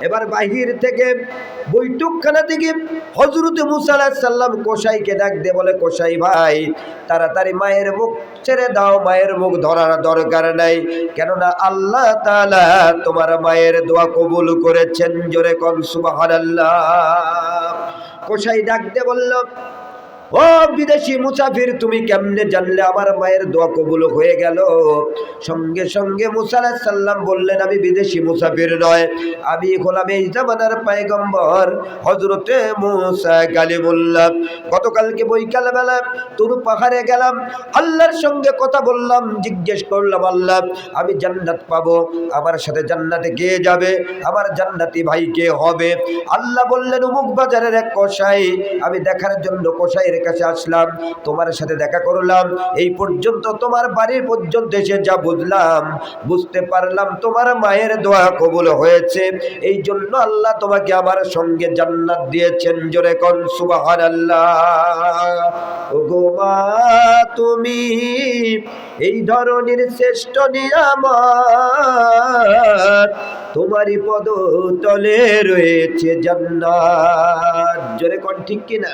এবার বাহির থেকে বৈঠকখানা থেকে হযরত মুসা আলাইহিস সালাম কসাইকে ডাক দিয়ে বলে, কসাই ভাই তাড়াতাড়ি মায়ের মুখ ছেড়ে দাও, মায়ের মুখ ধরার দরকার নাই, কেননা আল্লাহ তাআলা তোমার মায়ের দোয়া কবুল করেছেন। জোরে কোন সুবহানাল্লাহ। কসাই ডাক দিয়ে বলল, ও বিদেশি মুসাফির, তুমি কেমনে জানলে আমার মায়ের দোয়া কবুল হয়ে গেল? সঙ্গে সঙ্গে মুসা আলাইহিস সালাম বললেন, আমি বিদেশি মুসাফির নয়, আমি হলাম এই জামানার পয়গম্বর হযরতে মুসা কালিমুল্লাহ। গতকালকে বৈকাল বেলা তুর পাহাড়ে গেলাম, আল্লাহর সঙ্গে কথা বললাম, জিজ্ঞেস করলাম, আল্লাহ আমি জান্নাত পাবো, আমার সাথে জান্নাতে কে যাবে, আমার জান্নাতি ভাই কে হবে? আল্লাহ বললেন, অমুক বাজারের এক কসাই, আমি দেখার জন্য কসাইয়ের কাছে আসলাম, তোমার সাথে দেখা করলাম, এই পর্যন্ত তোমার বাড়ির পর্যন্ত এসে যা বুঝতে পারলাম তোমার মায়ের দোয়া কবুল হয়েছে, এই জন্য আল্লাহ তোমাকে আমার সঙ্গে জান্নাত দিয়েছেন। জোরে কোন সুবহানাল্লাহ। ওগো মা তুমি এই ধরনের শ্রেষ্ঠ নিয়ামত, তোমারই পদতলে রয়েছে জান্নাত। জোরে কোন ঠিক কিনা?